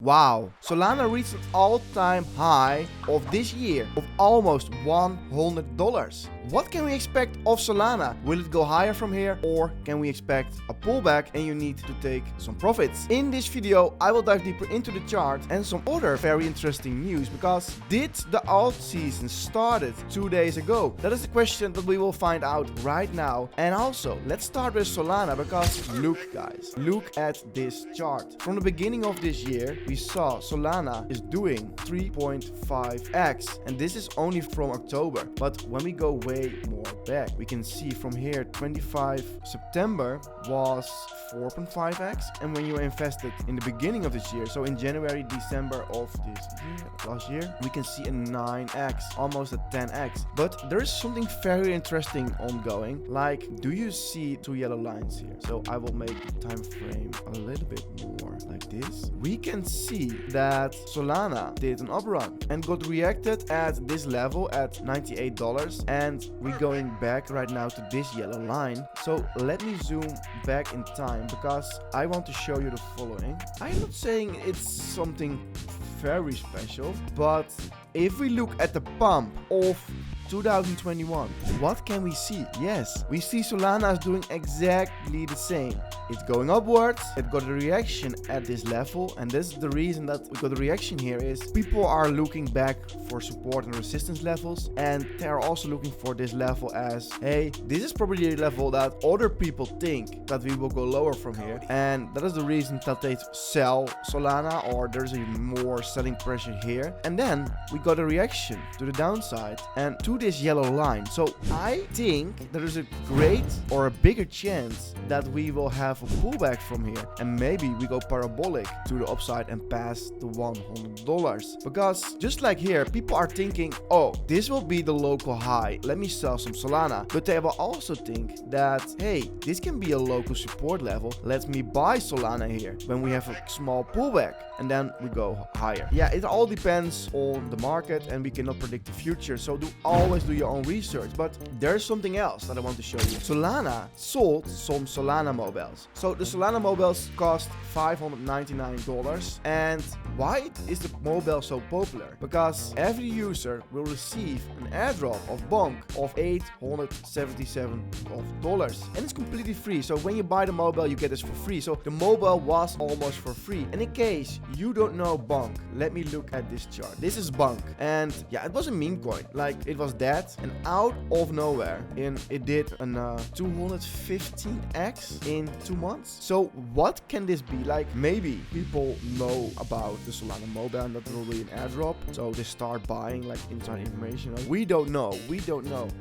Wow, Solana reached an all-time high of this year of almost $100. What can we expect of Solana? Will it go higher from here, or can we expect a pullback and you need to take some profits? In this video, I will dive deeper into the chart and some other very interesting news, because did the alt season started 2 days ago? That is the question that we will find out right now. And also, let's start with Solana, because look guys, look at this chart. From the beginning of this year, we saw Solana is doing 3.5x, and this is only from October. But when we go way more back, we can see from here 25 September was 4.5x, and when you invested in the beginning of this year, so in January, December of this year, last year, we can see a 9x, almost a 10x. But there is something very interesting ongoing. Like, do you see two yellow lines here? So I will make the time frame a little bit more like this. We can see that Solana did an uprun and got reacted at this level at $98, and we're going back right now to this yellow line. So let me zoom back in time, because I want to show you the following. I'm not saying it's something very special, but if we look at the pump of 2021, what can we see? Yes, we see Solana is doing exactly the same. It's going upwards. It got a reaction at this level, and this is the reason that we got a reaction here is people are looking back for support and resistance levels, and they're also looking for this level as, hey, this is probably the level that other people think that we will go lower from here, and that is the reason that they sell Solana, or there's a more selling pressure here. And then we got a reaction to the downside and to this yellow line. So I think there is a great or a bigger chance that we will have a pullback from here, and maybe we go parabolic to the upside and pass the $100, because just like here, people are thinking, oh, this will be the local high, let me sell some Solana. But they will also think that, hey, this can be a local support level, let me buy Solana here when we have a small pullback, and then we go higher. Yeah, it all depends on the market, and we cannot predict the future, so always do your own research. But there's something else that I want to show you. Solana sold some Solana mobiles. So the Solana mobiles cost $599. And why is the mobile so popular? Because every user will receive an airdrop of bonk of $877, and it's completely free. So when you buy the mobile, you get this for free. So the mobile was almost for free. And in case you don't know bonk, let me look at this chart. This is bonk, and yeah, it was a meme coin. Like, it was that, and out of nowhere, it did an 215x in 2 months. So what can this be? Like, maybe people know about the Solana mobile and that there will be an airdrop, so they start buying like inside information. We don't know.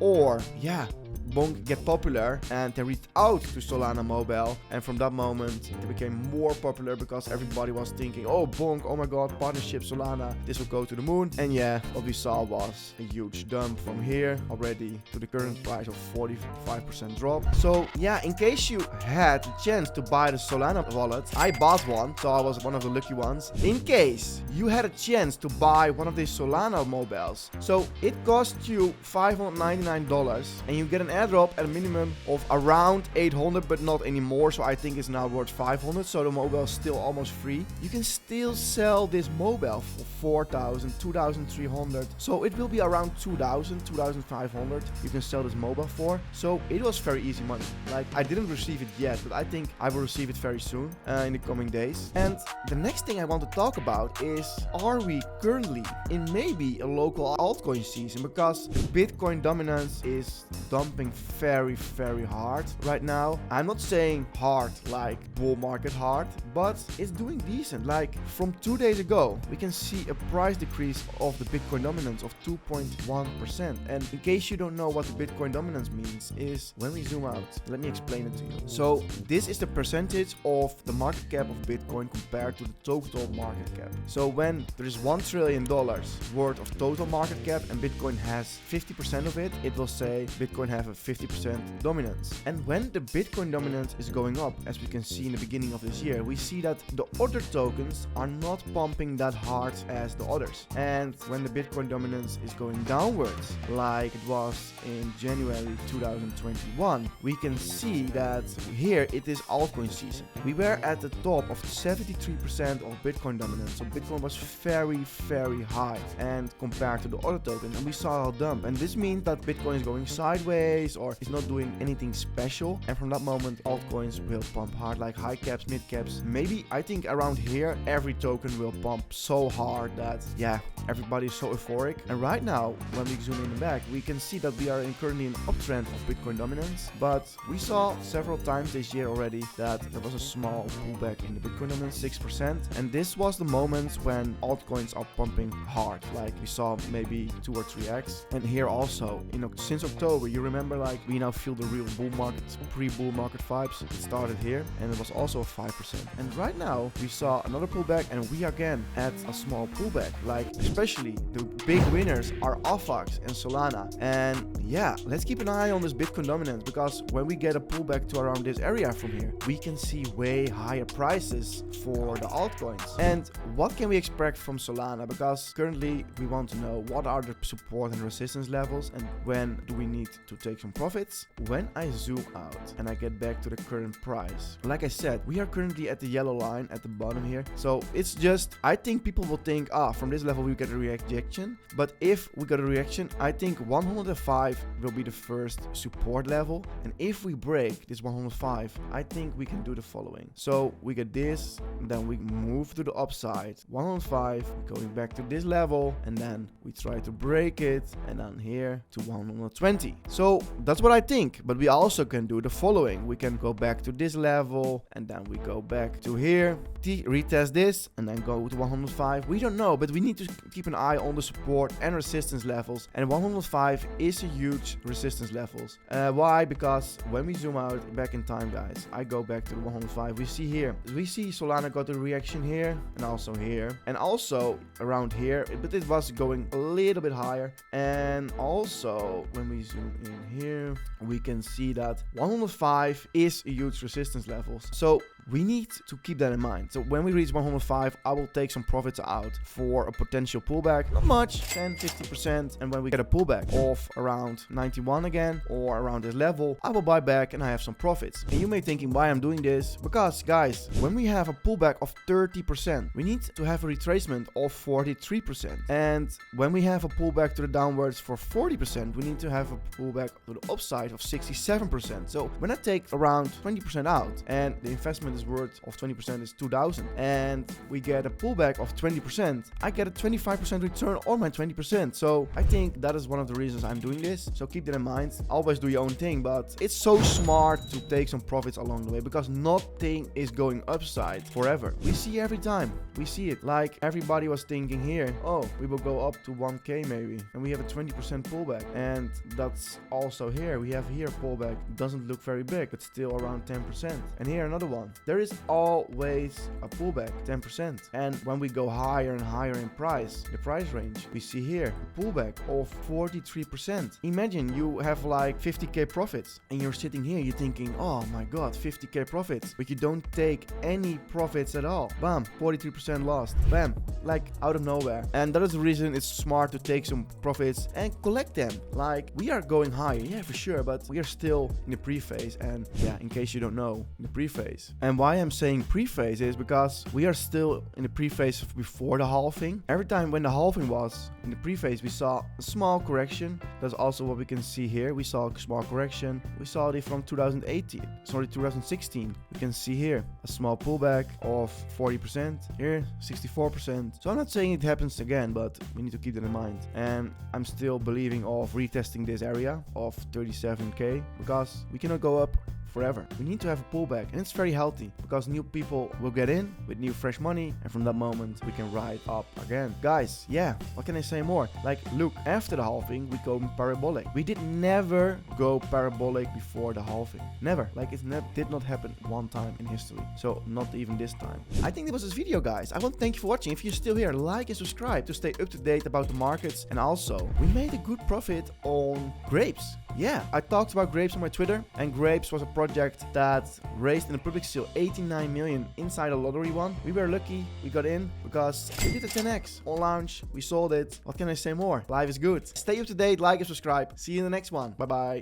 Or yeah, bonk get popular and they reached out to Solana mobile, and from that moment they became more popular because everybody was thinking, oh, bonk, oh my god, partnership Solana, this will go to the moon. And yeah, what we saw was a huge dump from here already to the current price of 45% drop. So yeah, in case you had the chance to buy the Solana wallet, I bought one, so I was one of the lucky ones. In case you had a chance to buy one of these Solana mobiles, so it cost you $599, and you get an airdrop at a minimum of around 800, but not anymore, so I think it's now worth 500, so the mobile is still almost free. You can still sell this mobile for 4,000, 2,300, so it will be around 2,000, 2,500 you can sell this mobile for. So it was very easy money. Like, I didn't receive it yet, but I think I will receive it very soon in the coming days. And the next thing I want to talk about is, are we currently in maybe a local altcoin season? Because Bitcoin dominance is dumping very, very hard right now. I'm not saying hard like bull market hard, but it's doing decent. Like, from 2 days ago, we can see a price decrease of the Bitcoin dominance of 2.1%. And in case you don't know what the Bitcoin dominance means, is when we zoom out, let me explain it to you. So this is the percentage of the market cap of Bitcoin compared to the total market cap. So when there is $1 trillion worth of total market cap and Bitcoin has 50% of it, it will say Bitcoin have a 50% dominance. And when the Bitcoin dominance is going up, as we can see in the beginning of this year, we see that the other tokens are not pumping that hard as the others. And when the Bitcoin dominance is going downwards, like it was in January 2021, we can see that here it is altcoin season. We were at the top of 73% of Bitcoin dominance, so Bitcoin was very, very high and compared to the other tokens, and we saw a dump. And this means that Bitcoin is going sideways or is not doing anything special, and from that moment altcoins will pump hard, like high caps, mid caps. Maybe I think around here every token will pump so hard that yeah, everybody is so euphoric. And right now when we zoom in back, we can see that we are currently in uptrend of Bitcoin dominance, but we saw several times this year already that there was a small pullback in the Bitcoin dominance, 6%, and this was the moment when altcoins are pumping hard, like we saw maybe 2 or 3x. And here also, since October, you remember, like we now feel the real bull market, pre-bull market vibes. It started here and it was also 5%. And right now we saw another pullback and we again at a small pullback, like especially the big winners are AVAX and Solana. And yeah, let's keep an eye on this Bitcoin dominance, because when we get a pullback to around this area from here, we can see way higher prices for the altcoins. And what can we expect from Solana? Because currently we want to know what are the support and resistance levels and when do we need to take some profits. When I zoom out and I get back to the current price, like I said, we are currently at the yellow line at the bottom here. So it's just, I think people will think, from this level we get a reaction. But if we got a reaction, I think 105 will be the first support level. And if we break this 105, I think we can do the following. So we get this, and then we move to the upside, 105, going back to this level, and then we try to break it, and then here to 120. So that's what I think. But we also can do the following. We can go back to this level, and then we go back to here, retest this, and then go to 105. We don't know, but we need to keep an eye on the support and resistance levels. And 105 is a huge resistance levels. Why? Because when we zoom out back in time, guys, I go back to the 105. We see Solana got a reaction here and also here and also around here, but it was going a little bit higher. And also when we zoom in here, we can see that 105 is a huge resistance levels. So we need to keep that in mind. So when we reach 105, I will take some profits out for a potential pullback. Not much, 10-50%. And when we get a pullback of around 91 again or around this level, I will buy back and I have some profits. And you may be thinking why I'm doing this. Because guys, when we have a pullback of 30%, we need to have a retracement of 43%. And when we have a pullback to the downwards for 40%, we need to have a pullback to the upside of 67%. So when I take around 20% out and the investment is worth of 20% is 2,000 and we get a pullback of 20%, I get a 25% return on my 20%. So I think that is one of the reasons I'm doing this. So keep that in mind. Always do your own thing, but it's so smart to take some profits along the way, because nothing is going upside forever. We see every time. We see it. Like everybody was thinking here, oh, we will go up to 1k maybe, and we have a 20% pullback. And that's also here. We have here pullback. Doesn't look very big, but still around 10%. And here another one. There is always a pullback, 10%. And when we go higher and higher in price, the price range, we see here a pullback of 43%. Imagine you have like 50k profits and you're sitting here, you're thinking, oh my god, 50k profits, but you don't take any profits at all. Bam, 43% lost. Bam, like out of nowhere. And that is the reason it's smart to take some profits and collect them. Like we are going higher, yeah, for sure, but we are still in the pre-phase. And yeah, in case you don't know, in the pre-phase. And why I'm saying pre-phase is because we are still in the pre-phase before the halving. Every time when the halving was in the pre-phase, we saw a small correction. That's also what we can see here. We saw a small correction. We saw it from 2016. We can see here a small pullback of 40%. Here, 64%. So I'm not saying it happens again, but we need to keep that in mind. And I'm still believing of retesting this area of 37k, because we cannot go up forever. We need to have a pullback, and it's very healthy because new people will get in with new fresh money, and from that moment we can ride up again. Guys, yeah, what can I say more? Like, look, after the halving we go parabolic. We did never go parabolic before the halving. Never. Like, it did not happen one time in history. So not even this time. I think that was this video, guys. I want to thank you for watching. If you're still here, like and subscribe to stay up to date about the markets. And also, we made a good profit on grapes. yeah, I talked about Grapes on my Twitter, and Grapes was a project that raised in a public sale 89 million inside a lottery one. We were lucky we got in because we did a 10x on launch. We sold it. What can I say more? Life is good. Stay up to date, like and subscribe. See you in the next one. Bye bye.